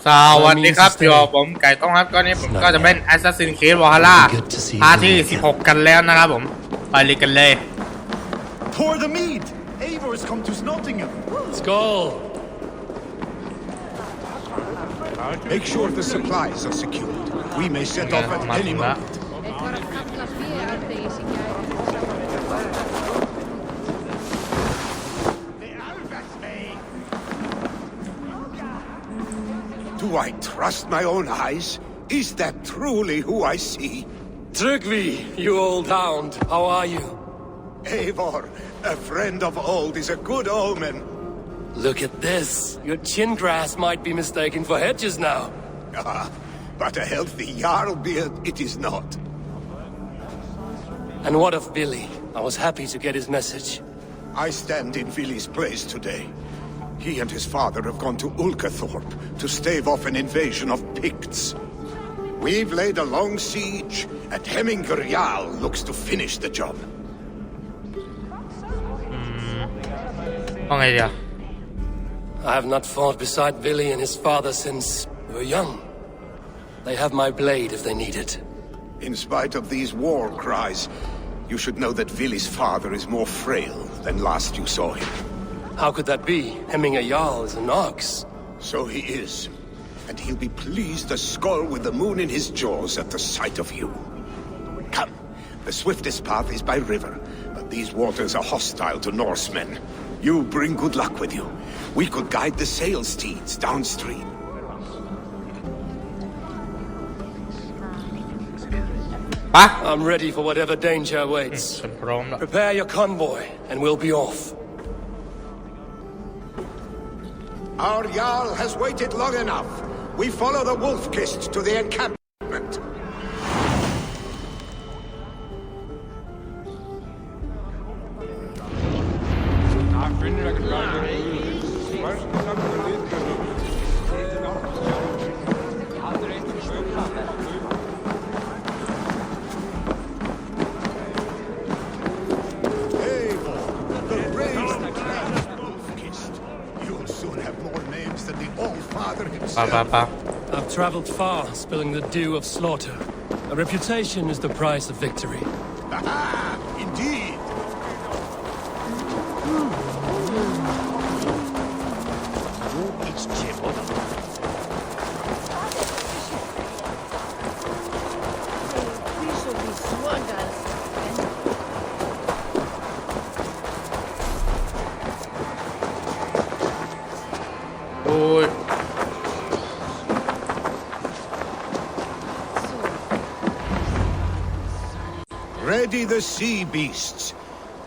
สวัสดีครับอยู่กับผมไก่ต้องครับก็นี้ผมก็จะเป็น Assassin's Creed Valhalla พาร์ทที่16กันแล้วนะครับผมไปเลยกันเลย Pour the mead. Eivor has come to Nottingham. Skull. Make sure the supplies are secured. We may set off at any moment. Do I trust my own eyes? Is that truly who I see? Tryggvi, you old hound. How are you? Eivor, a friend of old is a good omen. Look at this. Your chin grass might be mistaken for hedges now. Ah, but a healthy Jarl beard it is not. And what of Billy? I was happy to get his message. I stand in Vili's place today. He and his father have gone to Ulkathorpe to stave off an invasion of Picts. We've laid a long siege, and Hemminger Jarl looks to finish the job. ว่าไงเดี๋ยว I have not fought beside Billy and his father since we were young. They have my blade if they need it. In spite of these war cries, you should know that Vili's father is more frail than last you saw him. How could that be? Hemminger Jarl is an ox. So he is. And he'll be pleased as Skull with the moon in his jaws at the sight of you. Come, the swiftest path is by river, but these waters are hostile to Norsemen. You bring good luck with you. We could guide the sail steeds downstream. I'm ready for whatever danger awaits. ฉันพร้อมแล้ว Prepare your convoy, and we'll be off. Our Jarl has waited long enough. We follow the Wolf-Kist to the encampment. I've traveled far, spilling the dew of slaughter. A reputation is the price of victory. Aha! Indeed! Ôi. Ready the sea beasts.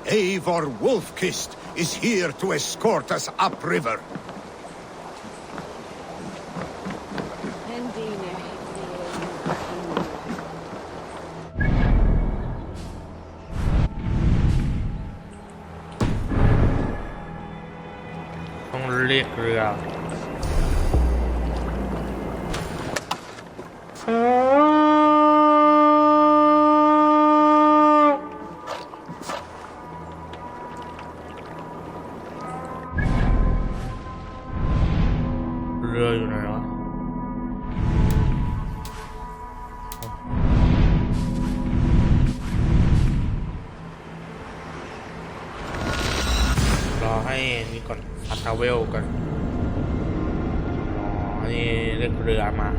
Eivor Wolf-Kist is here to escort us upriver. Không liệt rồi. Rơiอยู่ไหนวะรอให้นี่ก่อนอัตราเวลก่อนอ๋อนี่เรียกเรือมา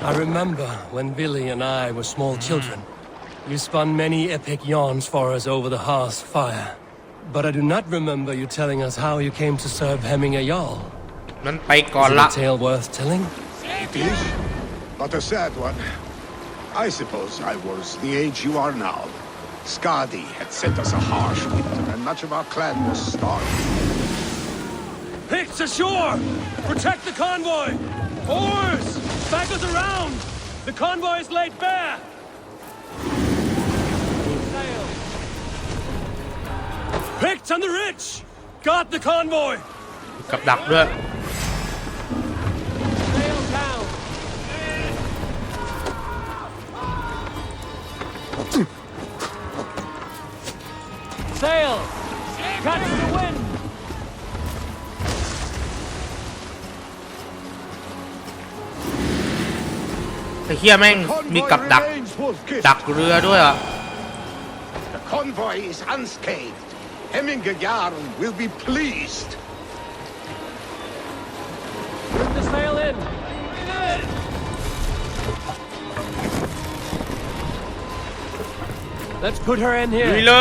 I remember when Billy and I were small children. You spun many epic yarns for us over the hearth's fire. But I do not remember you telling us how you came to serve Hemminger Jarl. นั้นไปก่อน Is ละ it a tale worth telling? It is, but a sad one. I suppose I was the age you are now. Skadi had sent us a harsh winter, and much of our clan was starving. Picts ashore! Protect the convoy! Oars! Back us around! The convoy is laid bare! Picked on the rich! Got the convoy! กับดักด้วย Sail down. Sail. Catch the wind. ไอ้เหี้ยแม่งมีกับดัก ดักเรือด้วยอ่ะ The convoy is unscathed. Hemminger Jarl will be pleased. Bring the sail in. Let's put her in ลุย here. เล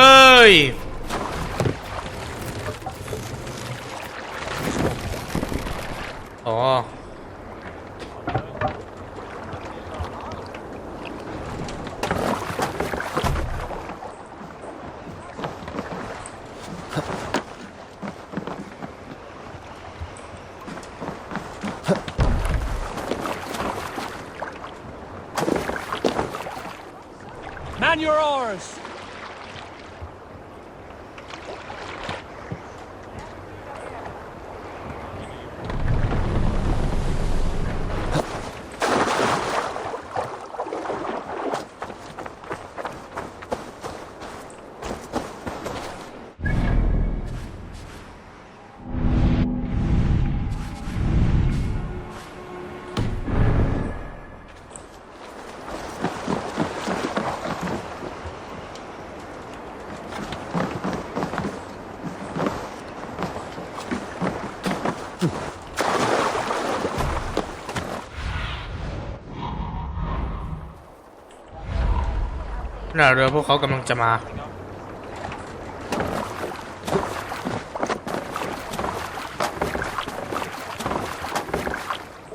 ยอ๋อ Man your oars.น่าเรือพวกเขากำลังจะมา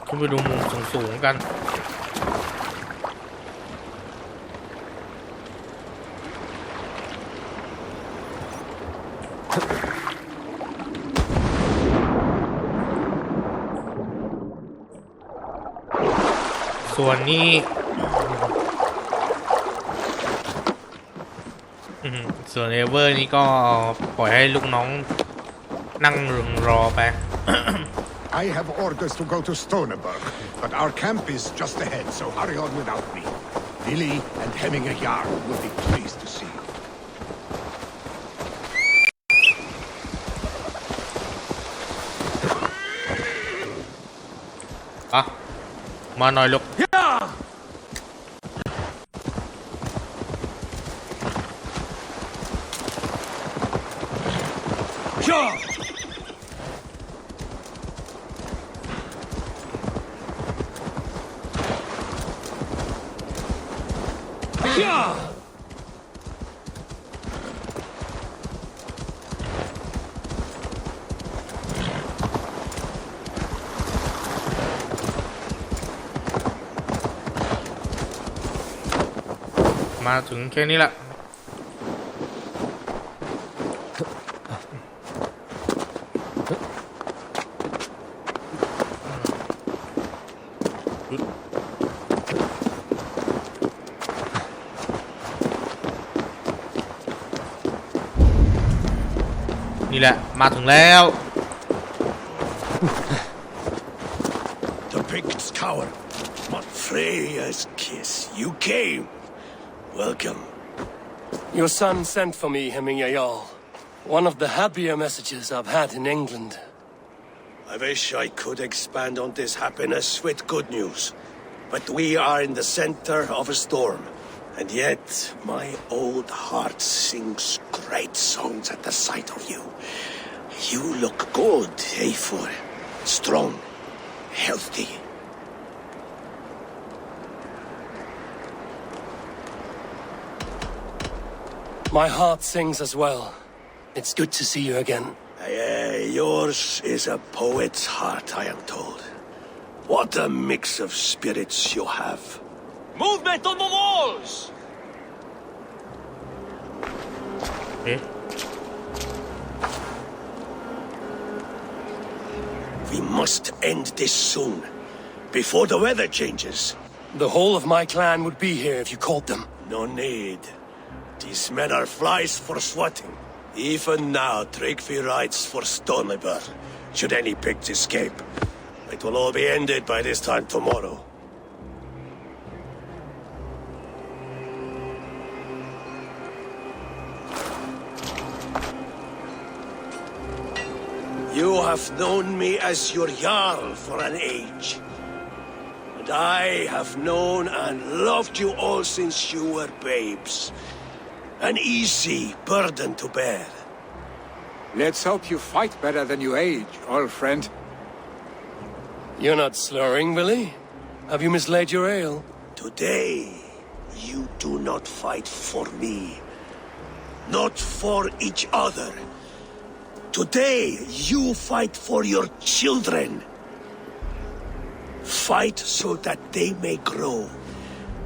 ขึ้นไปดูมุมสูงๆกันส่วนนี้ส่วนเอเวอร์นี่ก็ปล่อยให้ลูกน้องนั่งรอไป I have orders to go to Stoneberg, but our camp is just ahead, so hurry on without me. Billy and Hemminger Jarl will be pleased to see you. อ่ะมาหน่อยลูก มาถึงแค่นี้แหละนี่แหละมาถึงแล้ว The Pict's Tower, but Freya's kiss. You came. Welcome. Your son sent for me, Hemminger Jarl. One of the happier messages I've had in England. I wish I could expand on this happiness with good news. But we are in the center of a storm. And yet, my old heart sings great songs at the sight of you. You look good, Eivor. Strong, healthy. My heart sings as well. It's good to see you again. Yours is a poet's heart, I am told. What a mix of spirits you have. Movement on the walls! เอ๊ะ We must end this soon, before the weather changes. The whole of my clan would be here if you called them. No need. These men are flies for swatting. Even now, Tryggvi rides for Stoneberg. should any Picts escape. It will all be ended by this time tomorrow. You have known me as your Jarl for an age. And I have known and loved you all since you were babes. An easy burden to bear. Let's hope you fight better than you age, old friend. You're not slurring, Willie? Have you mislaid your ale? Today, you do not fight for me. Not for each other. Today, you fight for your children. Fight so that they may grow.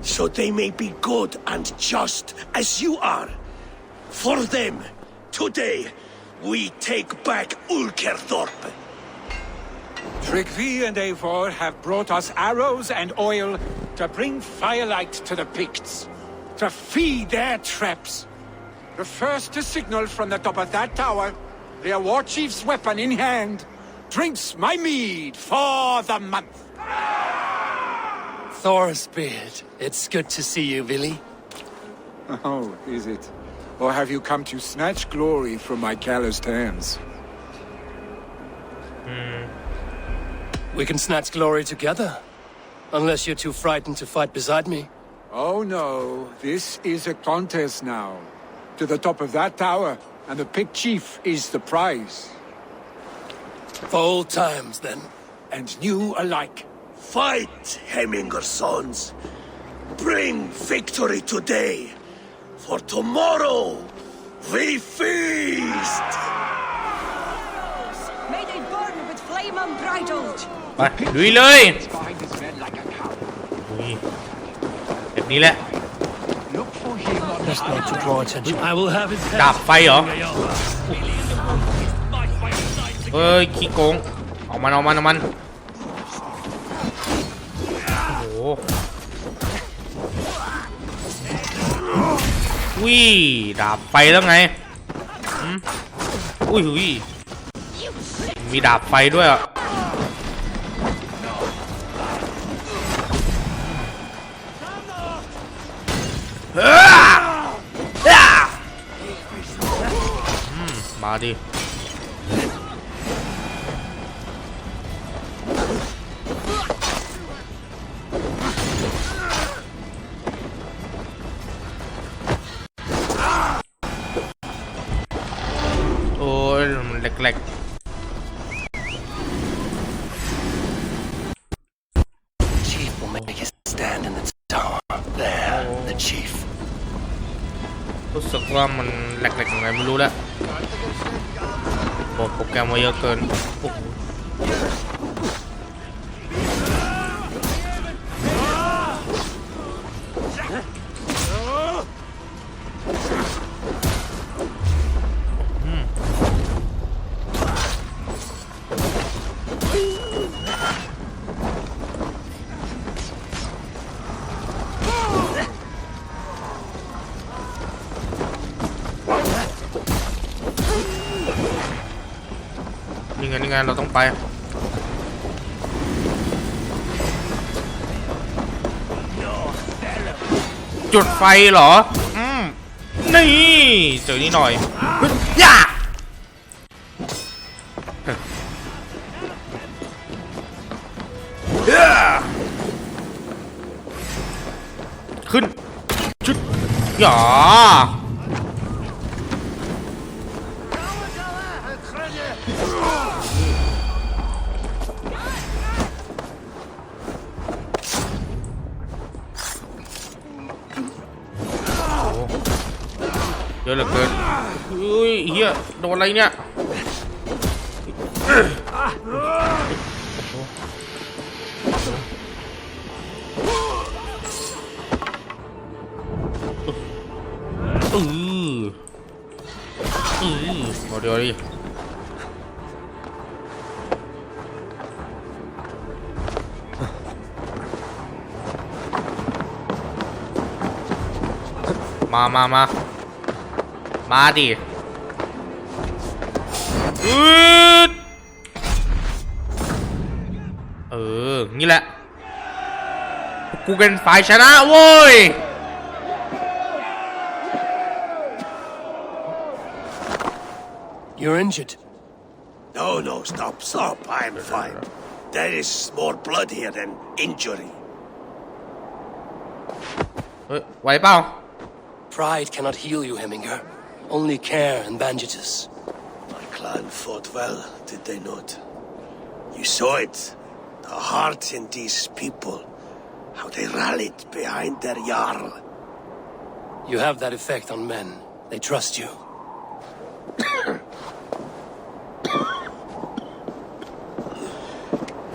So they may be good and just as you are. For them, today, we take back Ulkerthorp. Tryggvi and Eivor have brought us arrows and oil to bring firelight to the Picts, to feed their traps. The first to signal from the top of that tower, their war chief's weapon in hand, drinks my mead for the month. Thorsbeard, it's good to see you, Willie. Oh, is it? Or have you come to snatch glory from my calloused hands? We can snatch glory together. Unless you're too frightened to fight beside me. Oh no, this is a contest now. To the top of that tower, and the Pict chief is the prize. For old times, then. And new alike. Fight, Hemminger sons. Bring victory today. For tomorrow, we feast! May they burn with flame unbridled. ไปลุยเลยลุยแบบนี้แหละ Just not to draw attention. I will have his head. ดาบไฟเหรอเฮ้ยขี้โกงเอามันโอ้โหอุ้ยดาบไฟแล้วไงอุ้ยมีดาบไฟด้วยอ่ะมาดิโอ้ยมันแหลกๆ Chief will make his stand in the tower. There, the chief. รู้สึกว่ามันแหลกๆยังไงไม่รู้แล้วบอกโปรแกรมมาเยอะเกินโอ้โหนี่ไงเราต้องไปจุดไฟเหรอนี่เจอนี่หน่อยย่าขึ้นชุดย่าเยอะเหลือเกินอุ้ยเฮียโดนอะไรเนี่ยเดี๋ยวดิมาดิ งี้แหละกูเป็นฝ่ายชนะโว้ย You're injured. No, stop. I'm fine. There is more blood here than injury. ไหวเปล่า Pride cannot heal you, Heminger. Only care and bandages. My clan fought well, did they not? You saw it. The heart in these people. How they rallied behind their Jarl. You have that effect on men. They trust you.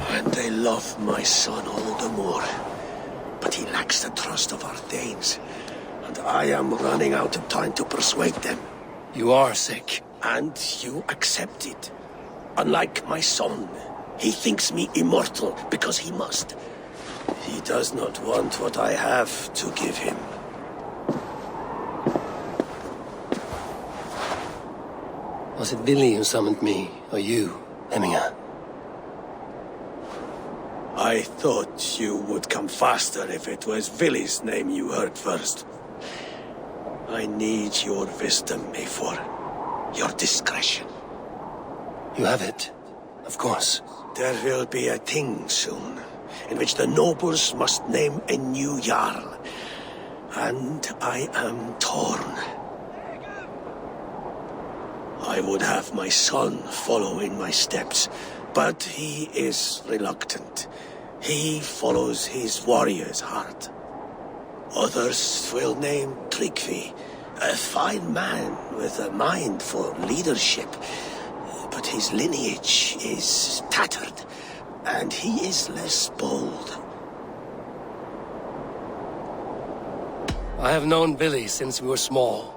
And they love my son all the more. But he lacks the trust of our Danes. And I am running out of time to persuade them. You are sick. And you accept it. Unlike my son, he thinks me immortal because he must. He does not want what I have to give him. Was it Billy who summoned me, or you, Heminger? I thought you would come faster if it was Villy's name you heard first. I need your wisdom, Mayfor. Your discretion. You have it, of course. There will be a thing soon, in which the nobles must name a new Jarl. And I am torn. I would have my son follow in my steps, but he is reluctant. He follows his warrior's heart. Others will name Tryggvi, a fine man with a mind for leadership. But his lineage is tattered, and he is less bold. I have known Billy since we were small.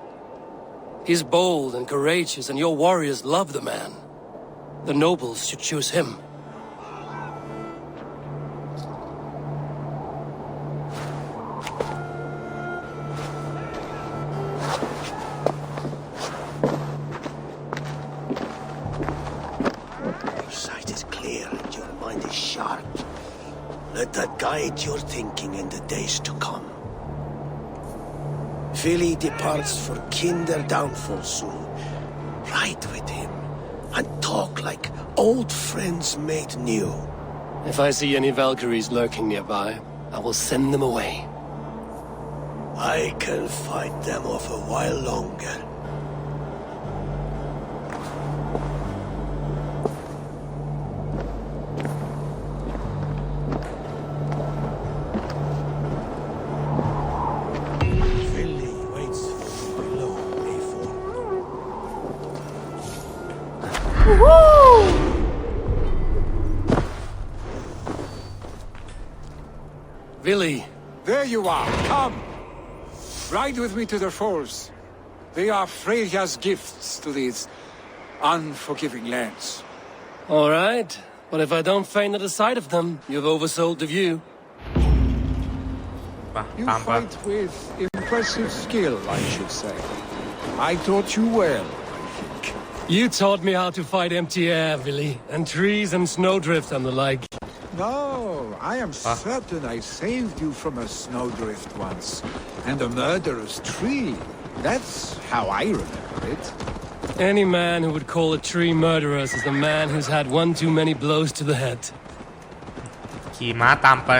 He's bold and courageous, and your warriors love the man. The nobles should choose him. Your sight is clear and your mind is sharp. Let that guide your thinking in the days to come. Vili departs for Kinder downfall soon. Ride with him and talk like old friends made new. If I see any Valkyries lurking nearby, I will send them away. I can fight them off a while longer. Vili waits for you below, Mayfor. Billy, There you are. Come. Ride with me to the falls. They are Freya's gifts to these unforgiving lands. all right. But if I don't faint at the sight of them, you've oversold the view. ไป You ตามไป fight with impressive skill, I should say. I taught you well, I think. You taught me how to fight empty air, Billy, and trees and snowdrift and the like. No, I am certain I saved you from a snowdrift once, and a murderous tree. That's how I remember it. Any man who would call a tree murderous is a man who's had one too many blows to the head. ขี่ม้าตามไป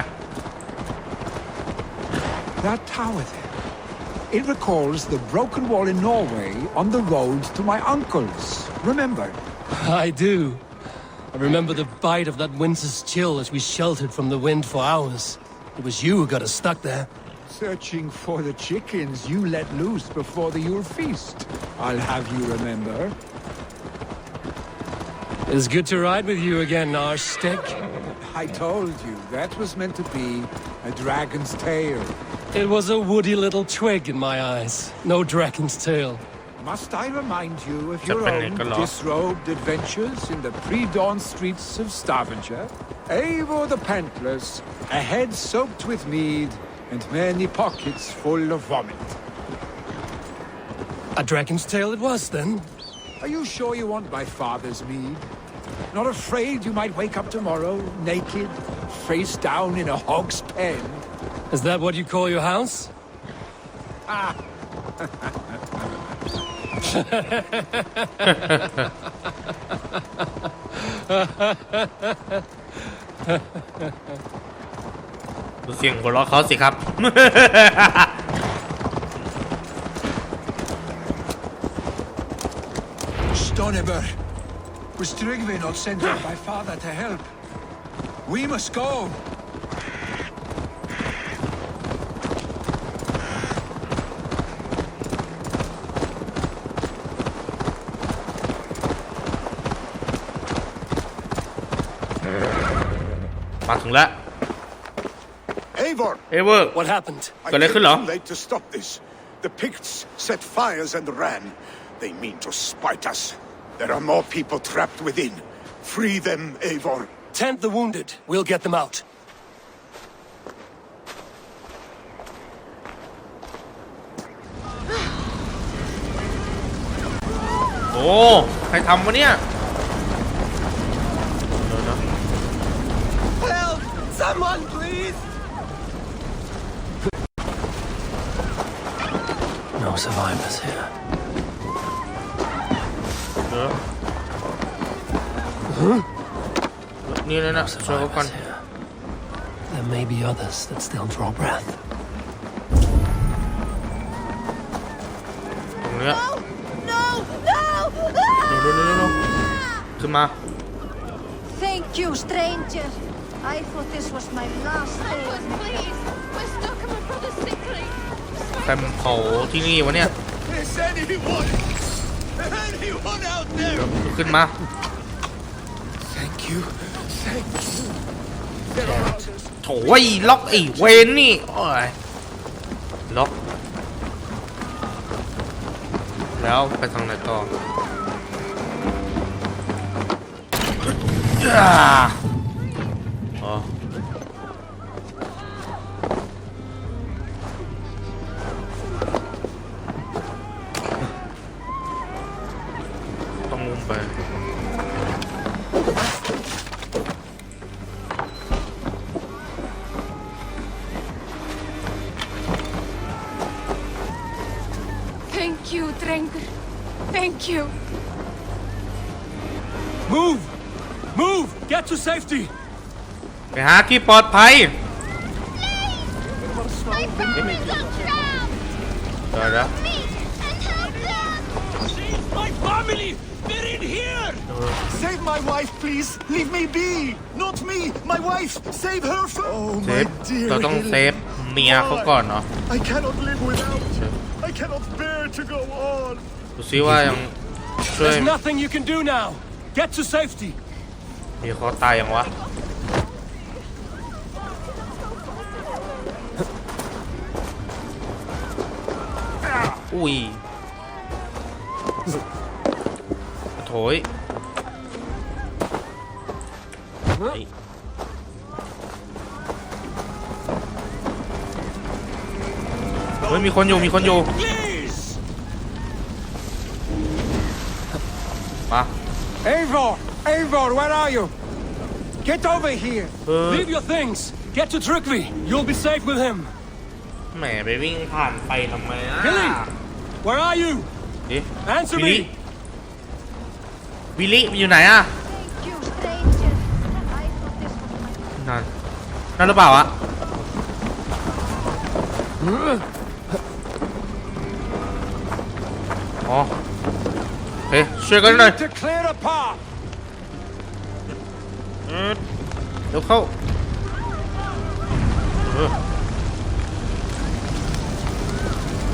That tower there. It recalls the broken wall in Norway on the road to my uncle's. Remember? I do. I remember the bite of that winter's chill as we sheltered from the wind for hours. It was you who got us stuck there. Searching for the chickens you let loose before the Yule feast. I'll have you remember. It's good to ride with you again, Arstick. I told you, that was meant to be a dragon's tail. It was a woody little twig in my eyes. No dragon's tail. Must I remind you of your Japan own Nicola. disrobed adventures in the pre-dawn streets of Stavanger? Eivor the Pantless, a head soaked with mead, and many pockets full of vomit. A dragon's tail it was, then? Are you sure you want my father's mead? Not afraid you might wake up tomorrow, naked, face down in a hog's pen? Is that what you call your house? Ah, ดูเสียงหัวเราะเขาสิครับ Stoniver. Was Trygve not sent out by father to help? We must go. มาถึงแล้ว Eivor! เอเวอร์ What happened? I เกิดอะไร came ขึ้นเหรอ too late to stop this. The Picts set fires and ran. They mean to spite us. There are more people trapped within. Free them, Eivor. Tend the wounded. We'll get them out. โอ้ใครทำวะเนี่ย Help! Someone, please! No survivors here. นี่เลยนะ No ช่วยเขาก่อน survivors here. There may be others that still draw breath. ตรงเนี้ย No! No! เร็วขึ้นมา Thank you, stranger. I thought this was my last day. Help us, please! We're stuck and my brother's sickly. ใครมันเผาที่นี่วะเนี่ย Is anyone out there? ขึ้นมา Thank you. Thank you. โถ่ไอ้ล็อกไอ้เวนนี่โอ้ยล็อกแล้วไปทางไหนต่ออ๋อต้องมุมไป Thank you, Drengur. Thank you. Move! Move! Get to safety! ไปหาที่ปลอดภัย My family's on ground. เดี๋ยวนะ Me and help them. Save my family. They're in here. Save my wife, please. Leave me be. Not me. My wife. Save her first. Oh, เซฟเราต้องเซฟเมียเขาก่อนเนาะ I cannot live without you. I cannot bear to go on. ดูซิว่ายังช่วย There's nothing you can do now. Get to safety. เมียเขาตายยังวะอุ้ยโถยเฮ้ยมีคนอยู่มีคนอยู่ Please! มา Eivor! Eivor, where are you? Get over here. Leave your things. Get to Trygve. You'll be safe with him. แหมไปวิ่งผ่านไปทำไมอ่ะ Billy! Where are you? ดิ Answer วิลลี่ me! วิลลี่อยู่ไหนอ่ะ Thank you, stranger. I thought this was my นั่นหรือเปล่าอะอ๋อเฮ้ยช่วยกันหน่อย to clear a path. เดี๋ยวเข้า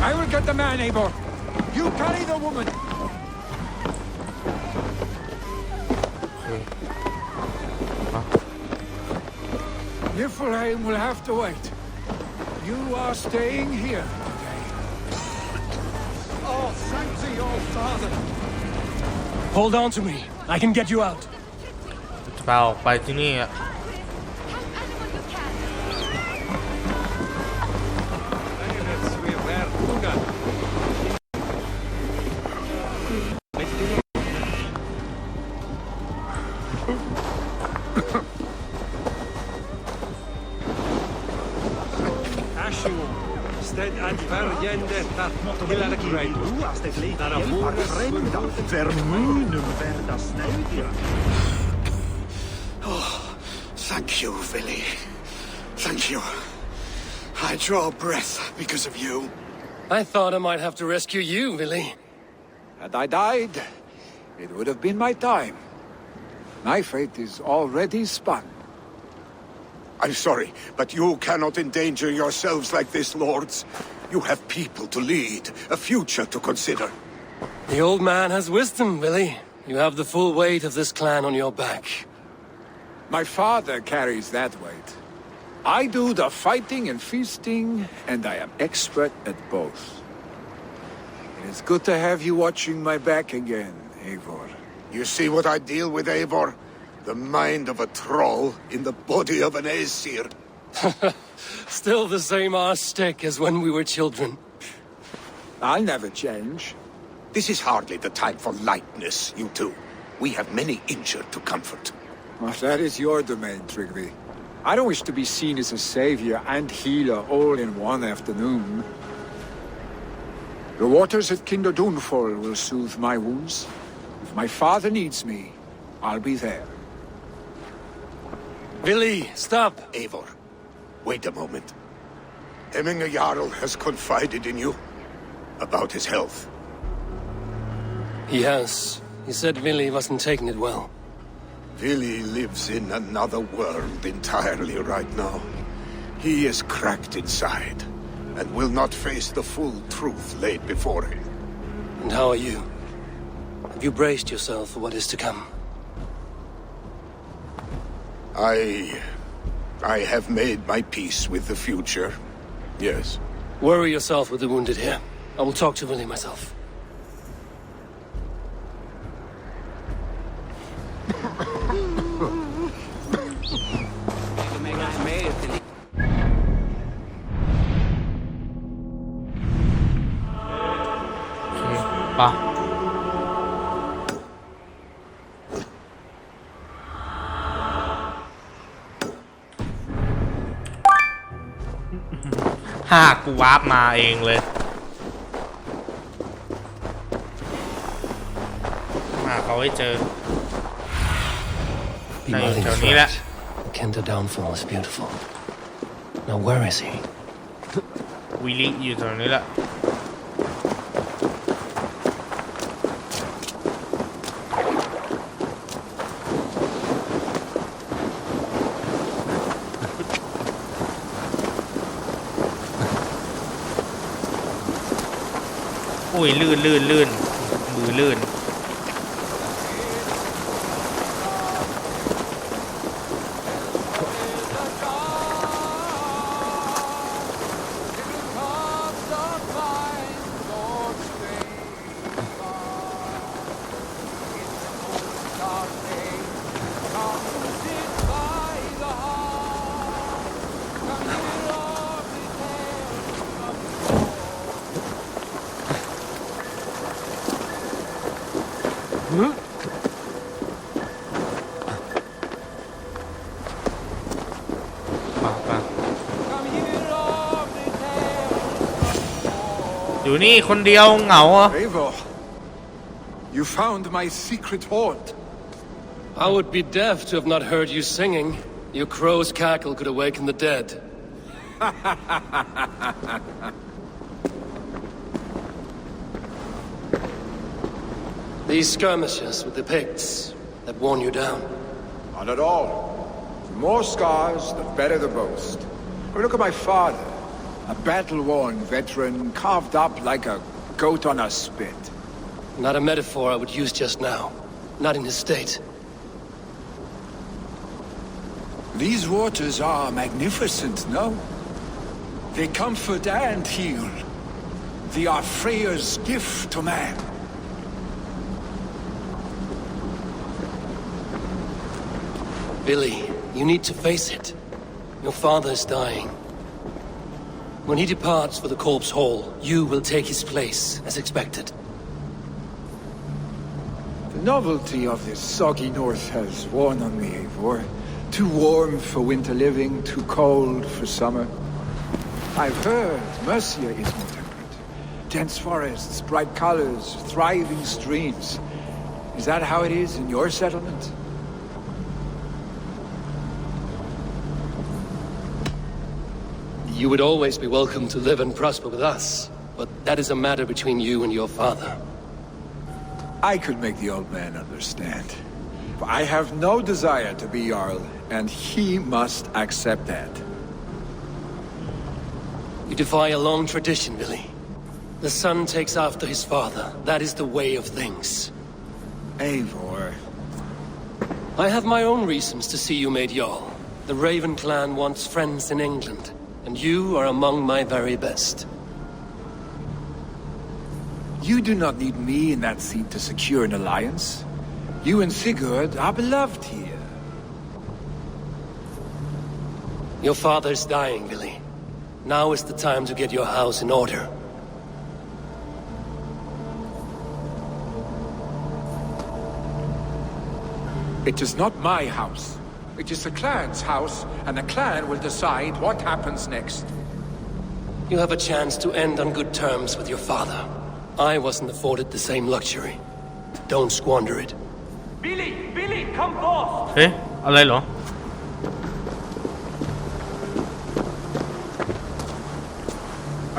I will get the man, Eivor. You carry the woman. Niflheim will have to wait. You are staying here today. Oh, thank thee, your father. Hold on to me. I can get you out. จะพาออกไปที่นี่อ่ะ Help anyone you can. Oh, thank you, Billy. Thank you. I draw breath because of you. I thought I might have to rescue you, Willy. Had I died, it would have been my time. My fate is already spun. I'm sorry, but you cannot endanger yourselves like this, lords. You have people to lead, a future to consider. The old man has wisdom, Willy. You have the full weight of this clan on your back. My father carries that weight. I do the fighting and feasting, and I am expert at both. It is good to have you watching my back again, Eivor. You see what I deal with, Eivor? The mind of a troll in the body of an Aesir. Still the same arse stick as when we were children. I'll never change. This is hardly the time for lightness, you two. We have many injured to comfort. Well, that is your domain, Trigby. I don't wish to be seen as a savior and healer all in one afternoon. The waters at Kinder Dunfall will soothe my wounds. If my father needs me, I'll be there. Willy, stop! Eivor, wait a moment. Hemminger Jarl has confided in you about his health. He has. He said Willy wasn't taking it well. Willy lives in another world entirely right now. He is cracked inside, and will not face the full truth laid before him. And how are you? Have you braced yourself for what is to come? I have made my peace with the future. Yes. Worry yourself with the wounded here. I will talk to Willy myself.ปะกูวาร์ปมาเองเลยหาเขาให้เจอ Be willing to fight. The Kenda downfall is beautiful. Now where is he? วิลลี่อยู่ตรงนี้แหละโอ้ยลื่นมือลื่นอยู่นี่คนเดียวเหงาอ่ะ Eivor, you found my secret hoard. I would be deaf to have not heard you singing. Your crow's cackle could awaken the dead. These skirmishes with the Picts that worn you down. Not at all. The more scars, the better the boast. Oh, look at my father. A battle-worn veteran, carved up like a goat on a spit. Not a metaphor I would use just now. Not in his state. These waters are magnificent, no? They comfort and heal. They are Freya's gift to man. Billy, you need to face it. Your father is dying. When he departs for the Corpse Hall, you will take his place, as expected. The novelty of this soggy north has worn on me, Eivor. Too warm for winter living, too cold for summer. I've heard Mercia is more temperate. Dense forests, bright colors, thriving streams. Is that how it is in your settlement? You would always be welcome to live and prosper with us, but that is a matter between you and your father. I could make the old man understand. But I have no desire to be Jarl, and he must accept that. You defy a long tradition, Billy. The son takes after his father. That is the way of things. Eivor. I have my own reasons to see you made Jarl. The Raven clan wants friends in England, and you are among my very best. You do not need me in that seat to secure an alliance. You and Sigurd are beloved here. Your father is dying, Billy. Now is the time to get your house in order. It is not my house. It is the clan's house, and the clan will decide what happens next. You have a chance to end on good terms with your father. I wasn't afforded the same luxury. Don't squander it. Billy, come forth! เฮ้ยอะไรเหรอ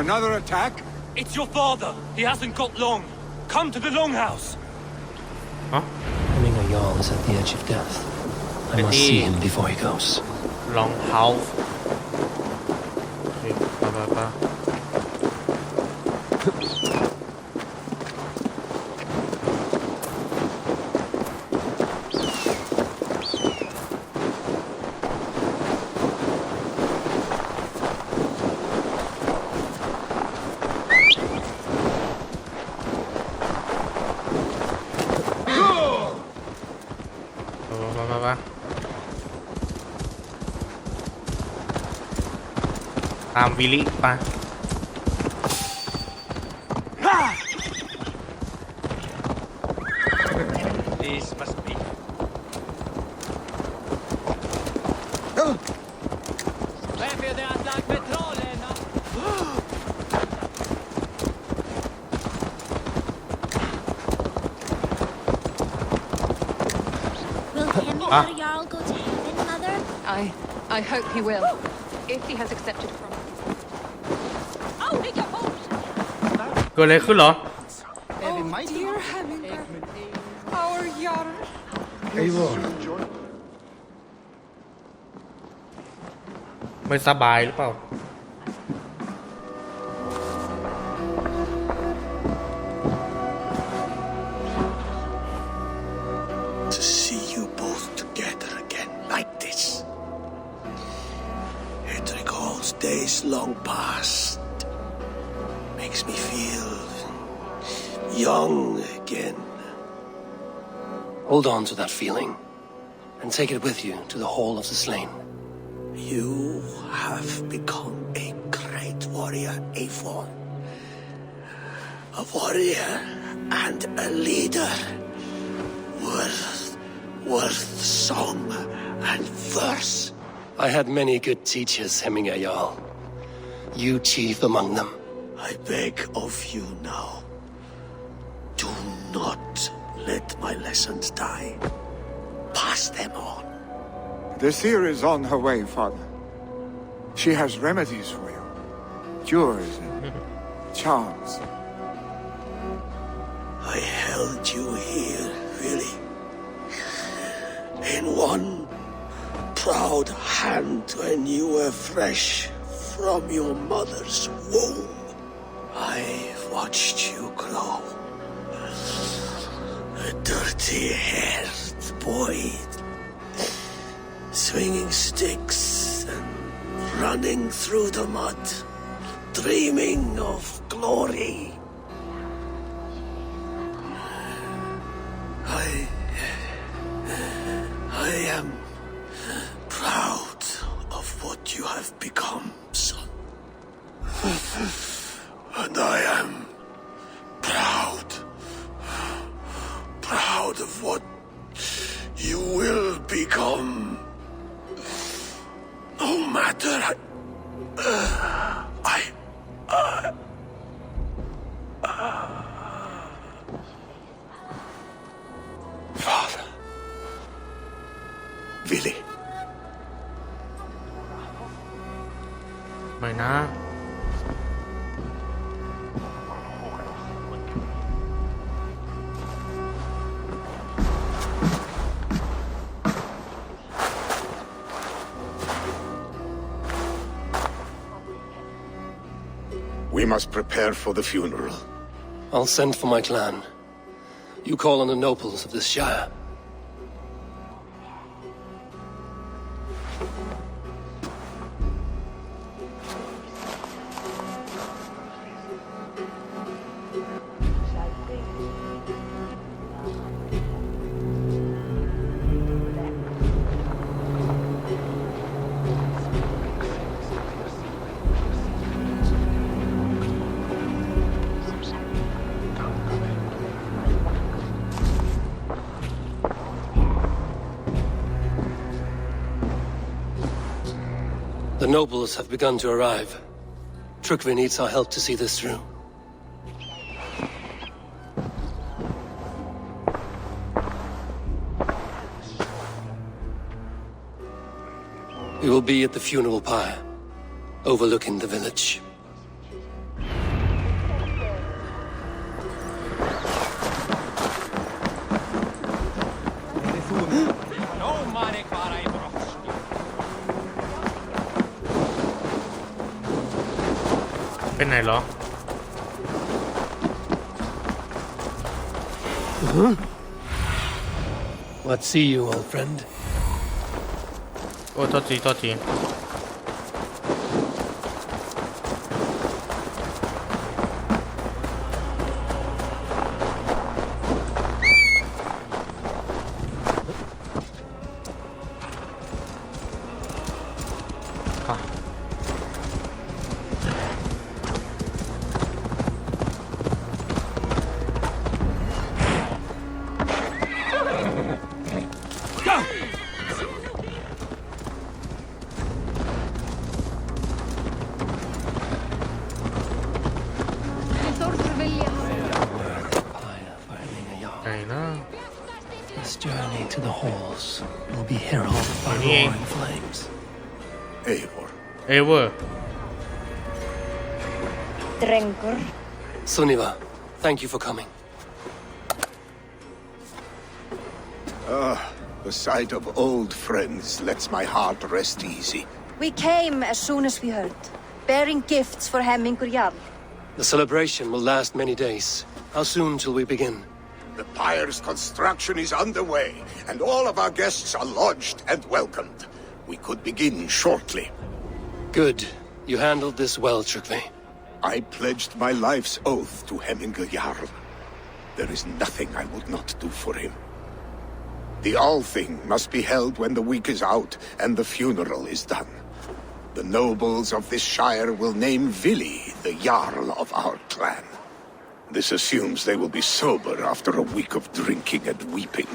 Another attack? It's your father. He hasn't got long. Come to the longhouse. Hemming a Jarl is at the edge of death. I must see him before he goes. ลองเฮาส์โอเคไปตามวิลิไป This must be. Will Hemingway Jarl go to heaven, Mother? I hope he will, if he has accepted from. Oh, take your hold! เกิดอะไรขึ้นเหรอ Dear Hemingway, our Jarl. ไม่สบายหรือเปล่า To see you both together again like this. It recalls days long past. Makes me feel young again. Hold on to that feeling, and take it with you to the Hall of the Slain. You have become a great warrior, Eivor. A warrior and a leader. Worth song and verse. I had many good teachers, Hemingway Jarl. You chief among them. I beg of you now, do not let my lessons die. Pass them on. The seer is on her way, Father. She has remedies for you. Cures and charms. I held you here, really. In one proud hand when you were fresh from your mother's womb. I watched you grow. A dirty-haired boy, swinging sticks and running through the mud, dreaming of glory. I am proud of what you have become, son. And I am proud of what you will become. No matter, I Father. Vili. ไม่นะ We must prepare for the funeral. I'll send for my clan. You call on the nobles of this shire. The nobles have begun to arrive. Trukvi needs our help to see this through. We will be at the funeral pyre, overlooking the village.เป็นไหนเหรอ What see you, old friend? โอ้โทษทีโทษที This journey to the halls will be heralded by roaring flames. Eivor. Eivor. Drengur. Sunniva, thank you for coming. The sight of old friends lets my heart rest easy. We came as soon as we heard, bearing gifts for Hemmingur Jarl. The celebration will last many days. How soon till we begin? The pyre's construction is underway, and all of our guests are lodged and welcomed. We could begin shortly. Good. You handled this well, Trukvi. I pledged my life's oath to Hemmingur Jarl. There is nothing I would not do for him. The Althing must be held when the week is out and the funeral is done. The nobles of this shire will name Vili the Jarl of our clan. This assumes they will be sober after a week of drinking and weeping.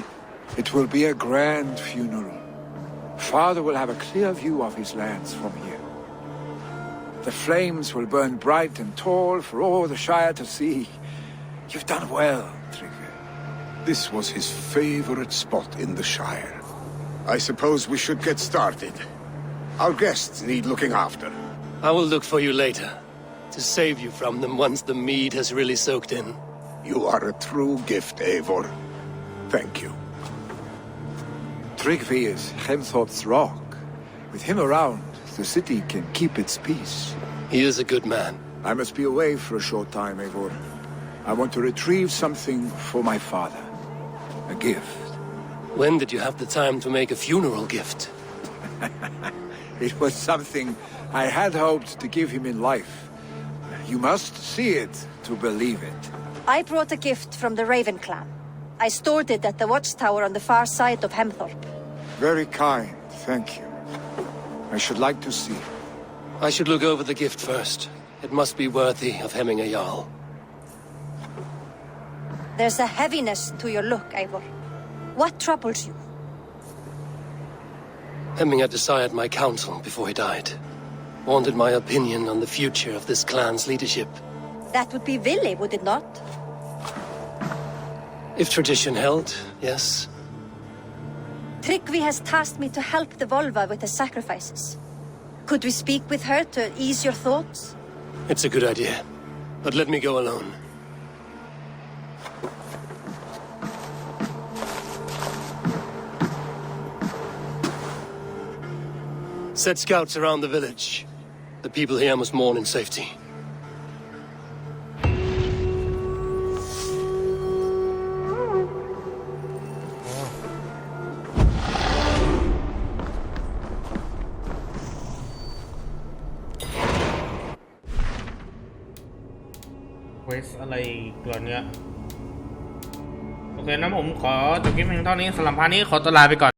It will be a grand funeral. Father will have a clear view of his lands from here. The flames will burn bright and tall for all the Shire to see. You've done well, Trygve. This was his favorite spot in the Shire. I suppose we should get started. Our guests need looking after. I will look for you later, to save you from them once the mead has really soaked in. You are a true gift, Eivor. Thank you. Trygve is Hemthorpe's rock. With him around, the city can keep its peace. He is a good man. I must be away for a short time, Eivor. I want to retrieve something for my father. A gift. When did you have the time to make a funeral gift? It was something I had hoped to give him in life. You must see it to believe it. I brought a gift from the Raven clan. I stored it at the watchtower on the far side of Hemthorpe. Very kind, thank you. I should like to see it. I should look over the gift first. It must be worthy of Hemmingur Jarl. There's a heaviness to your look, Eivor. What troubles you? Hemming had desired my counsel before he died. wanted my opinion on the future of this clan's leadership. That would be Willie, would it not? If tradition held, yes. Tryggvi has tasked me to help the Volva with the sacrifices. Could we speak with her to ease your thoughts? It's a good idea, but let me go alone. Set scouts around the village. The people here must mourn in safety.เควสอะไรก่อนเนี่ยโอเคนะผมขอจบคลิปเพียงเท่านี้สำหรับพาร์ทนี้ขอตัวลาไปก่อน